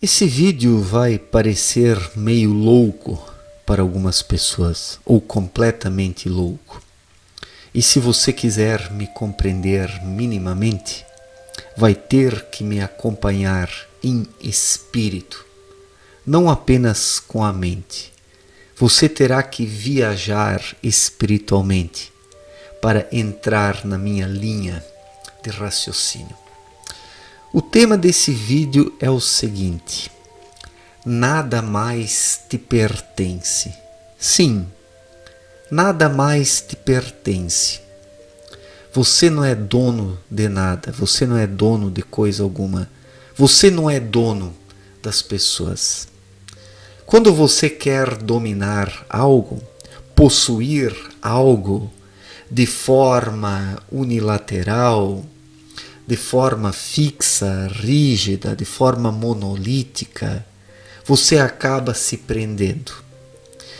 Esse vídeo vai parecer meio louco para algumas pessoas, ou completamente louco. E se você quiser me compreender minimamente, vai ter que me acompanhar em espírito, não apenas com a mente. Você terá que viajar espiritualmente para entrar na minha linha de raciocínio. O tema desse vídeo é o seguinte: nada mais te pertence. Sim, nada mais te pertence. Você não é dono de nada, você não é dono de coisa alguma, você não é dono das pessoas. Quando você quer dominar algo, possuir algo de forma unilateral, de forma fixa, rígida, de forma monolítica, você acaba se prendendo.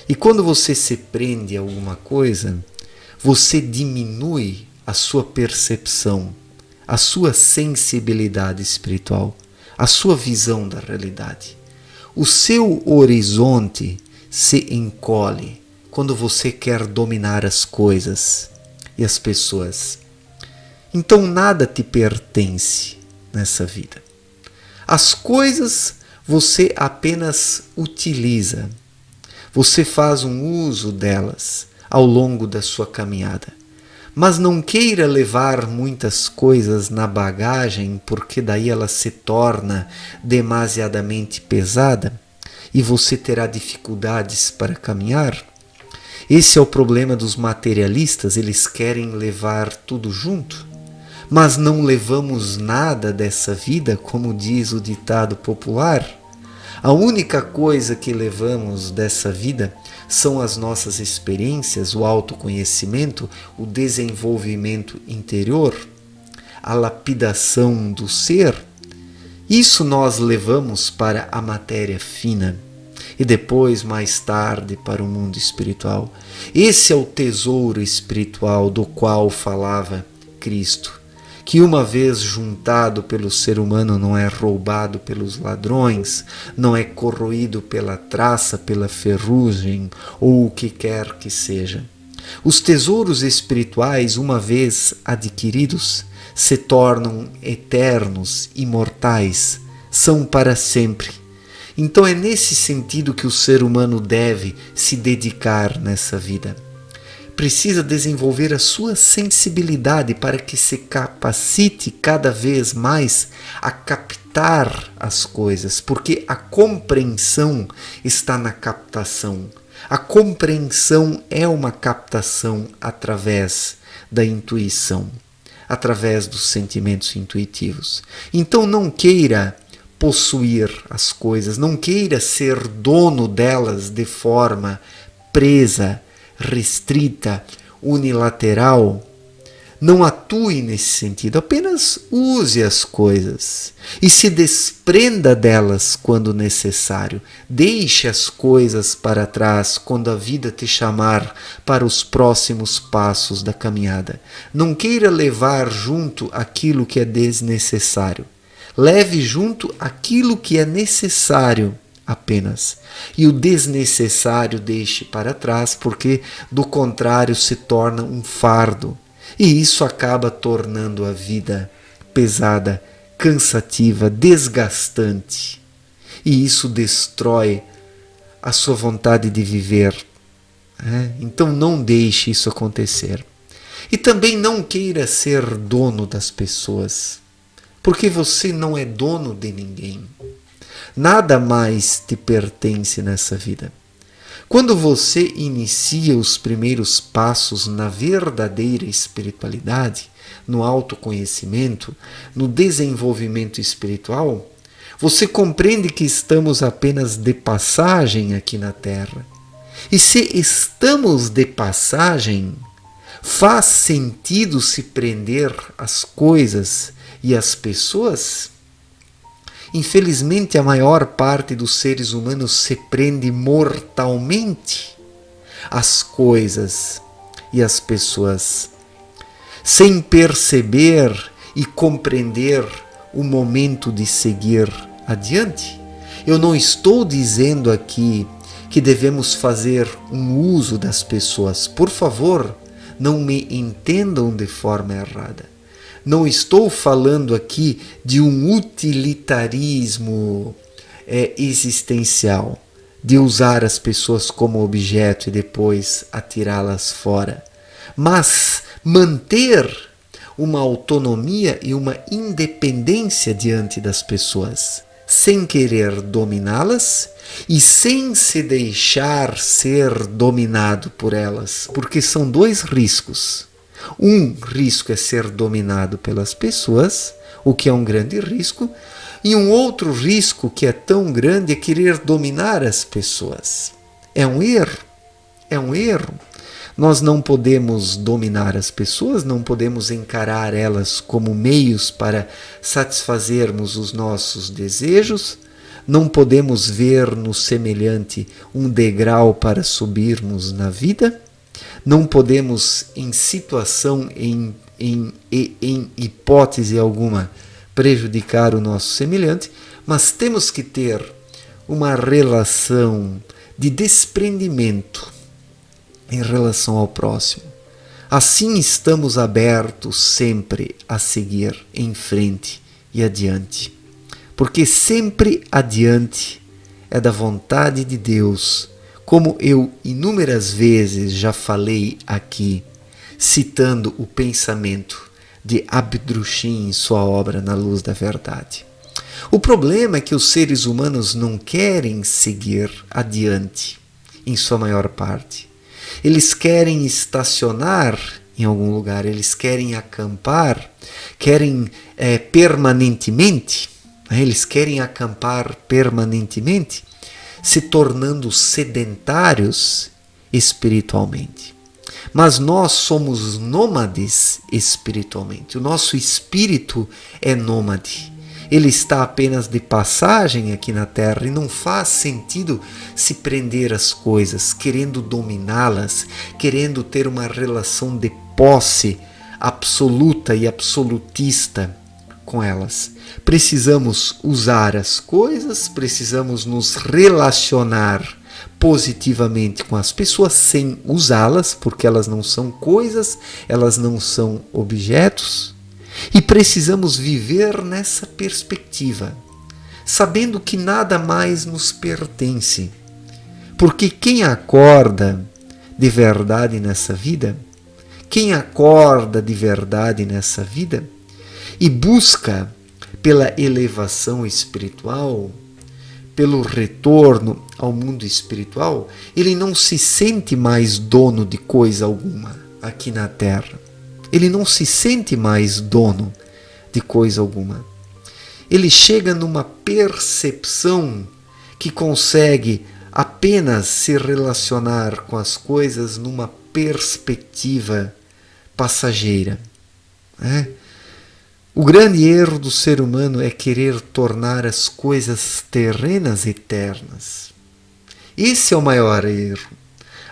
E quando você se prende a alguma coisa, você diminui a sua percepção, a sua sensibilidade espiritual, a sua visão da realidade. O seu horizonte se encolhe quando você quer dominar as coisas e as pessoas. Então nada te pertence nessa vida. As coisas você apenas utiliza. Você faz um uso delas ao longo da sua caminhada. Mas não queira levar muitas coisas na bagagem, porque daí ela se torna demasiadamente pesada e você terá dificuldades para caminhar. Esse é o problema dos materialistas, eles querem levar tudo junto. Mas não levamos nada dessa vida, como diz o ditado popular. A única coisa que levamos dessa vida são as nossas experiências, o autoconhecimento, o desenvolvimento interior, a lapidação do ser. Isso nós levamos para a matéria fina e depois, mais tarde, para o mundo espiritual. Esse é o tesouro espiritual do qual falava Cristo, que uma vez juntado pelo ser humano não é roubado pelos ladrões, não é corroído pela traça, pela ferrugem ou o que quer que seja. Os tesouros espirituais, uma vez adquiridos, se tornam eternos, imortais, são para sempre. Então é nesse sentido que o ser humano deve se dedicar nessa vida. Precisa desenvolver a sua sensibilidade para que se capacite cada vez mais a captar as coisas, porque a compreensão está na captação. A compreensão é uma captação através da intuição, através dos sentimentos intuitivos. Então não queira possuir as coisas, não queira ser dono delas de forma presa, restrita, unilateral. Não atue nesse sentido, apenas use as coisas e se desprenda delas quando necessário. Deixe as coisas para trás quando a vida te chamar para os próximos passos da caminhada. Não queira levar junto aquilo que é desnecessário. Leve junto aquilo que é necessário apenas. E o desnecessário deixe para trás, porque do contrário se torna um fardo. E isso acaba tornando a vida pesada, cansativa, desgastante. E isso destrói a sua vontade de viver. Então não deixe isso acontecer. E também não queira ser dono das pessoas, porque você não é dono de ninguém. Nada mais te pertence nessa vida. Quando você inicia os primeiros passos na verdadeira espiritualidade, no autoconhecimento, no desenvolvimento espiritual, você compreende que estamos apenas de passagem aqui na Terra. E se estamos de passagem, faz sentido se prender às coisas e às pessoas? Infelizmente, a maior parte dos seres humanos se prende mortalmente às coisas e às pessoas, sem perceber e compreender o momento de seguir adiante. Eu não estou dizendo aqui que devemos fazer um uso das pessoas. Por favor, não me entendam de forma errada. Não estou falando aqui de um utilitarismo existencial, de usar as pessoas como objeto e depois atirá-las fora, mas manter uma autonomia e uma independência diante das pessoas, sem querer dominá-las e sem se deixar ser dominado por elas, porque são dois riscos. Um risco é ser dominado pelas pessoas, o que é um grande risco, e um outro risco que é tão grande é querer dominar as pessoas. É um erro, é um erro. Nós não podemos dominar as pessoas, não podemos encarar elas como meios para satisfazermos os nossos desejos, não podemos ver no semelhante um degrau para subirmos na vida, não podemos, em situação, em hipótese alguma, prejudicar o nosso semelhante, mas temos que ter uma relação de desprendimento em relação ao próximo. Assim estamos abertos sempre a seguir em frente e adiante, porque sempre adiante é da vontade de Deus, como eu inúmeras vezes já falei aqui, citando o pensamento de Abdrushim em sua obra Na Luz da Verdade. O problema é que os seres humanos não querem seguir adiante, em sua maior parte. Eles querem estacionar em algum lugar, eles querem acampar, querem permanentemente, eles querem acampar permanentemente, se tornando sedentários espiritualmente. Mas nós somos nômades espiritualmente. O nosso espírito é nômade. Ele está apenas de passagem aqui na Terra e não faz sentido se prender às coisas, querendo dominá-las, querendo ter uma relação de posse absoluta e absolutista com elas. Precisamos usar as coisas, precisamos nos relacionar positivamente com as pessoas sem usá-las, porque elas não são coisas, elas não são objetos, e precisamos viver nessa perspectiva, sabendo que nada mais nos pertence, porque quem acorda de verdade nessa vida, quem acorda de verdade nessa vida e busca pela elevação espiritual, pelo retorno ao mundo espiritual, ele não se sente mais dono de coisa alguma aqui na Terra. Ele não se sente mais dono de coisa alguma. Ele chega numa percepção que consegue apenas se relacionar com as coisas numa perspectiva passageira. O grande erro do ser humano é querer tornar as coisas terrenas eternas. Esse é o maior erro.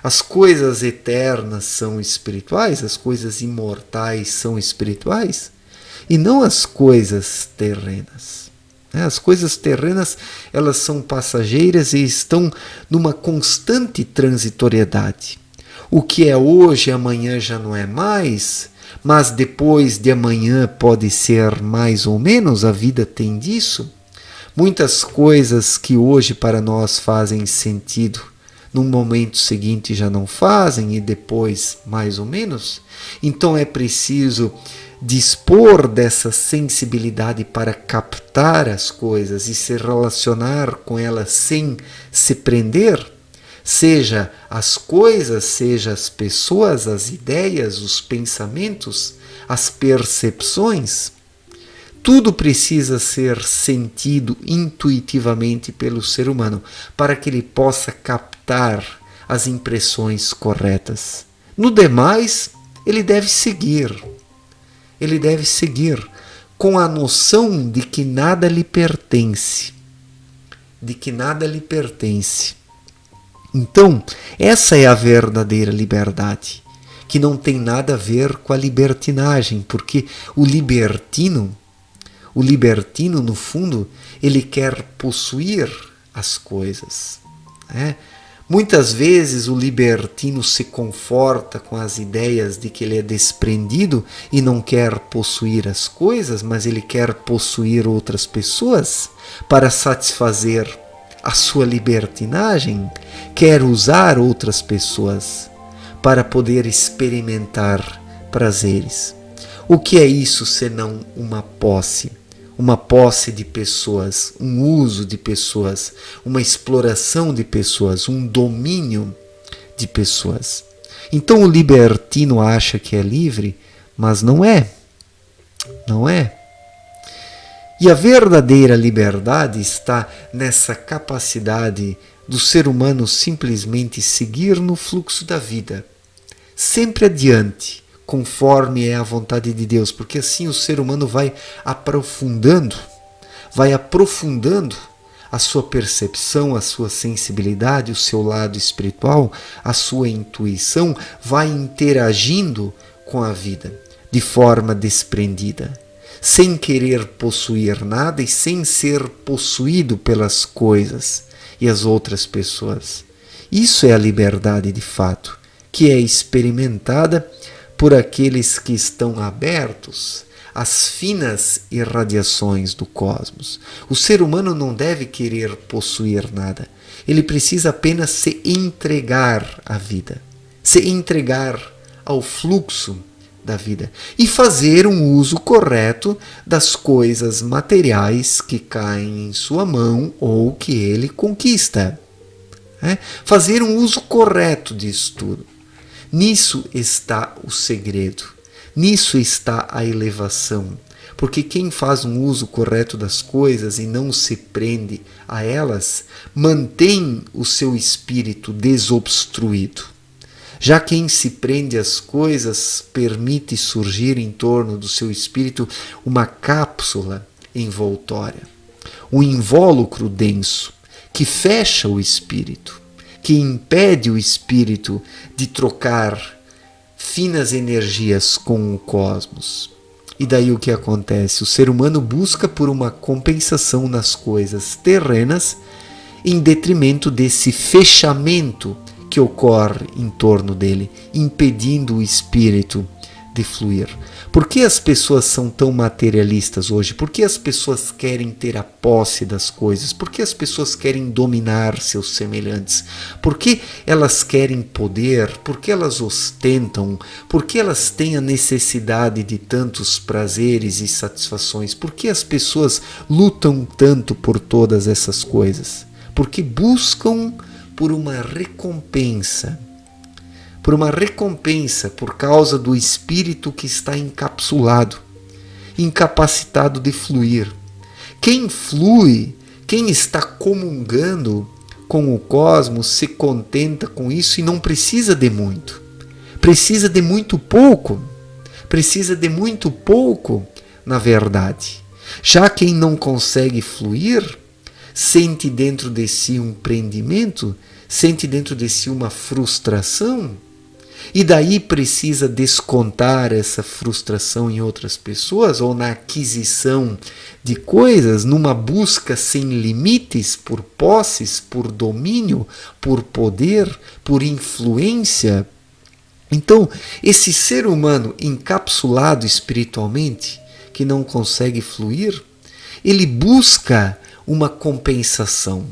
As coisas eternas são espirituais, as coisas imortais são espirituais, e não as coisas terrenas. As coisas terrenas, elas são passageiras e estão numa constante transitoriedade. O que é hoje, amanhã já não é mais, mas depois de amanhã pode ser mais ou menos, a vida tem disso. Muitas coisas que hoje para nós fazem sentido, num momento seguinte já não fazem e depois mais ou menos. Então é preciso dispor dessa sensibilidade para captar as coisas e se relacionar com elas sem se prender, seja as coisas, seja as pessoas, as ideias, os pensamentos, as percepções. Tudo precisa ser sentido intuitivamente pelo ser humano para que ele possa captar as impressões corretas. No demais, ele deve seguir. Ele deve seguir com a noção de que nada lhe pertence. De que nada lhe pertence. Então, essa é a verdadeira liberdade, que não tem nada a ver com a libertinagem, porque o libertino, no fundo, ele quer possuir as coisas. Muitas vezes o libertino se conforta com as ideias de que ele é desprendido e não quer possuir as coisas, mas ele quer possuir outras pessoas para satisfazer a sua libertinagem, quer usar outras pessoas para poder experimentar prazeres. O que é isso senão uma posse? Uma posse de pessoas, um uso de pessoas, uma exploração de pessoas, um domínio de pessoas. Então o libertino acha que é livre, mas não é. Não é. E a verdadeira liberdade está nessa capacidade do ser humano simplesmente seguir no fluxo da vida, sempre adiante, conforme é a vontade de Deus, porque assim o ser humano vai aprofundando a sua percepção, a sua sensibilidade, o seu lado espiritual, a sua intuição, vai interagindo com a vida de forma desprendida, sem querer possuir nada e sem ser possuído pelas coisas e as outras pessoas. Isso é a liberdade de fato, que é experimentada por aqueles que estão abertos às finas irradiações do cosmos. O ser humano não deve querer possuir nada. Ele precisa apenas se entregar à vida, se entregar ao fluxo da vida e fazer um uso correto das coisas materiais que caem em sua mão ou que ele conquista. Fazer um uso correto disso tudo. Nisso está o segredo, nisso está a elevação, porque quem faz um uso correto das coisas e não se prende a elas, mantém o seu espírito desobstruído. Já quem se prende às coisas permite surgir em torno do seu espírito uma cápsula envoltória, um invólucro denso que fecha o espírito, que impede o espírito de trocar finas energias com o cosmos. E daí o que acontece? O ser humano busca por uma compensação nas coisas terrenas em detrimento desse fechamento que ocorre em torno dele, impedindo o espírito de fluir. Por que as pessoas são tão materialistas hoje? Por que as pessoas querem ter a posse das coisas? Por que as pessoas querem dominar seus semelhantes? Por que elas querem poder? Por que elas ostentam? Por que elas têm a necessidade de tantos prazeres e satisfações? Por que as pessoas lutam tanto por todas essas coisas? Porque buscam por uma recompensa. Por causa do espírito que está encapsulado, incapacitado de fluir. Quem flui, quem está comungando com o cosmos, se contenta com isso e não precisa de muito. Precisa de muito pouco. Na verdade. Já quem não consegue fluir, sente dentro de si um prendimento, sente dentro de si uma frustração, e daí precisa descontar essa frustração em outras pessoas ou na aquisição de coisas, numa busca sem limites por posses, por domínio, por poder, por influência. Então, esse ser humano encapsulado espiritualmente, que não consegue fluir, ele busca uma compensação.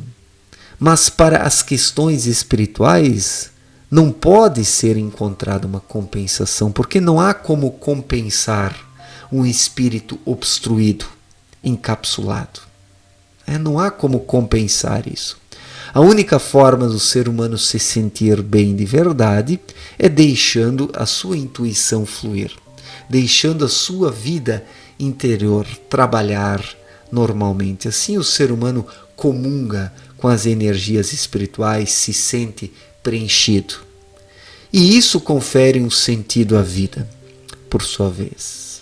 Mas para as questões espirituais, não pode ser encontrada uma compensação, porque não há como compensar um espírito obstruído, encapsulado. Não há como compensar isso. A única forma do ser humano se sentir bem de verdade é deixando a sua intuição fluir, deixando a sua vida interior trabalhar normalmente. Assim o ser humano comunga com as energias espirituais, se sente preenchido. E isso confere um sentido à vida, por sua vez.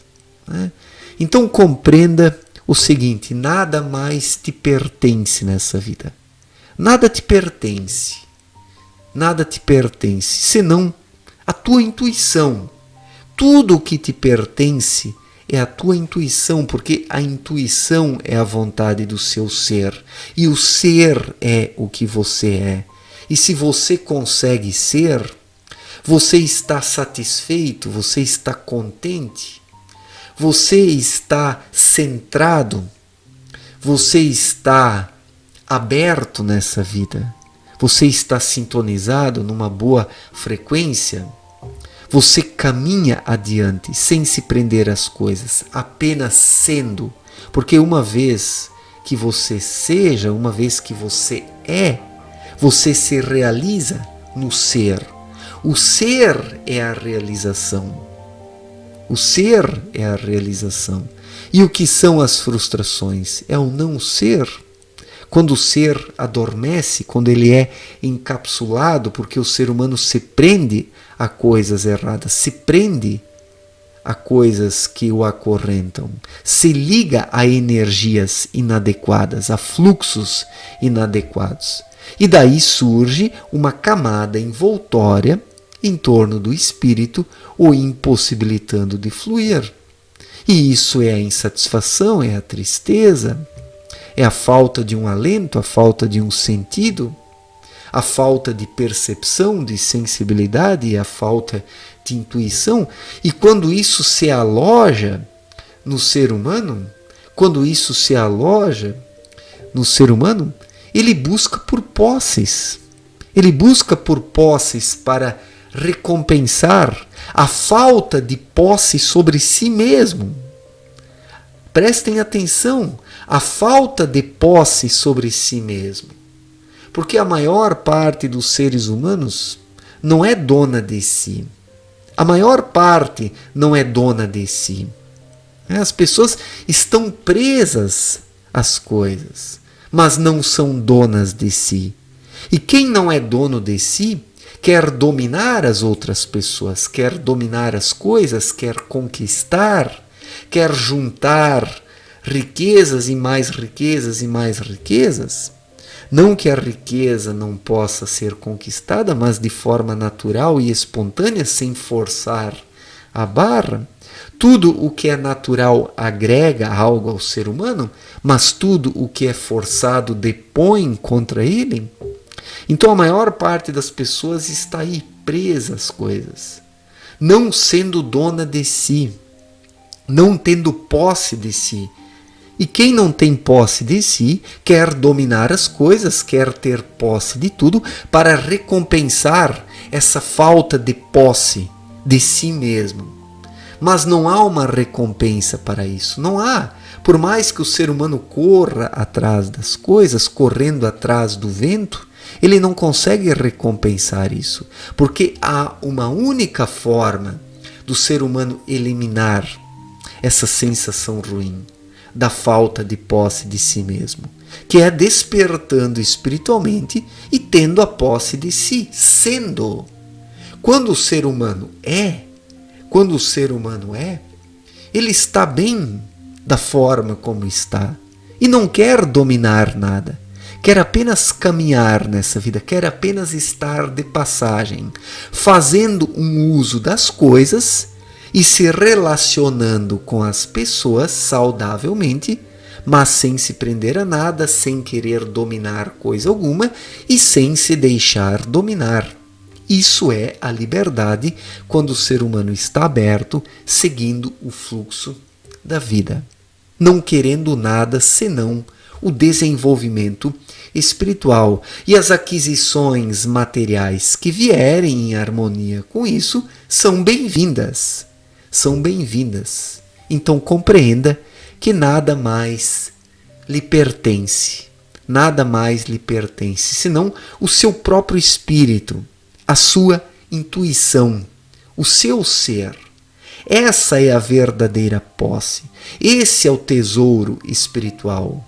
Então compreenda o seguinte: nada mais te pertence nessa vida. Nada te pertence, senão a tua intuição. Tudo o que te pertence é a tua intuição, porque a intuição é a vontade do seu ser. E o ser é o que você é. E se você consegue ser, você está satisfeito, você está contente, você está centrado, você está aberto nessa vida, você está sintonizado numa boa frequência, você caminha adiante sem se prender às coisas, apenas sendo, porque uma vez que você seja, uma vez que você é, você se realiza no ser. O ser é a realização. O ser é a realização. E o que são as frustrações? É o não ser. Quando o ser adormece, quando ele é encapsulado, porque o ser humano se prende a coisas erradas, se prende a coisas que o acorrentam, se liga a energias inadequadas, a fluxos inadequados. E daí surge uma camada envoltória em torno do espírito, o impossibilitando de fluir. E isso é a insatisfação, é a tristeza, é a falta de um alento, a falta de um sentido, a falta de percepção, de sensibilidade e a falta de intuição. E quando isso se aloja no ser humano, ele busca por posses. Ele busca por posses para recompensar a falta de posse sobre si mesmo. Prestem atenção, a falta de posse sobre si mesmo. Porque a maior parte dos seres humanos não é dona de si. A maior parte não é dona de si. As pessoas estão presas às coisas, mas não são donas de si. E quem não é dono de si quer dominar as outras pessoas, quer dominar as coisas, quer conquistar, quer juntar riquezas e mais riquezas e mais riquezas. Não que a riqueza não possa ser conquistada, mas de forma natural e espontânea, sem forçar a barra. Tudo o que é natural agrega algo ao ser humano, mas tudo o que é forçado depõe contra ele. Então a maior parte das pessoas está aí presa às coisas, não sendo dona de si, não tendo posse de si. E quem não tem posse de si quer dominar as coisas, quer ter posse de tudo para recompensar essa falta de posse de si mesmo. Mas não há uma recompensa para isso, não há. Por mais que o ser humano corra atrás das coisas, correndo atrás do vento, ele não consegue recompensar isso, porque há uma única forma do ser humano eliminar essa sensação ruim da falta de posse de si mesmo, que é despertando espiritualmente e tendo a posse de si, sendo. Quando o ser humano é, ele está bem da forma como está e não quer dominar nada. Quer apenas caminhar nessa vida, quer apenas estar de passagem, fazendo um uso das coisas e se relacionando com as pessoas saudavelmente, mas sem se prender a nada, sem querer dominar coisa alguma e sem se deixar dominar. Isso é a liberdade quando o ser humano está aberto, seguindo o fluxo da vida, não querendo nada senão o desenvolvimento espiritual, e as aquisições materiais que vierem em harmonia com isso são bem-vindas. São bem-vindas. Então compreenda que nada mais lhe pertence. Nada mais lhe pertence, senão o seu próprio espírito, a sua intuição, o seu ser. Essa é a verdadeira posse. Esse é o tesouro espiritual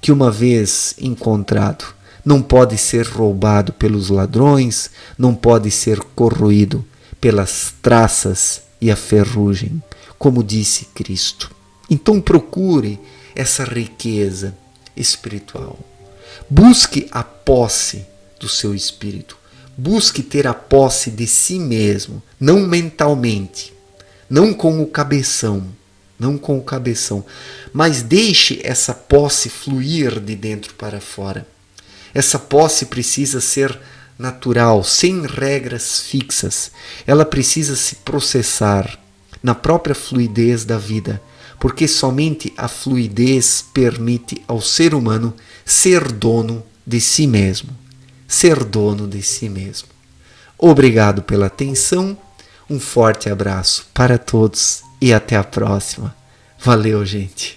que, uma vez encontrado, não pode ser roubado pelos ladrões, não pode ser corroído pelas traças e a ferrugem, como disse Cristo. Então procure essa riqueza espiritual. Busque a posse do seu espírito. Busque ter a posse de si mesmo, não mentalmente, não com o cabeção, não com o cabeção. Mas deixe essa posse fluir de dentro para fora. Essa posse precisa ser natural, sem regras fixas. Ela precisa se processar na própria fluidez da vida, porque somente a fluidez permite ao ser humano ser dono de si mesmo. Ser dono de si mesmo. Obrigado pela atenção, um forte abraço para todos e até a próxima. Valeu, gente!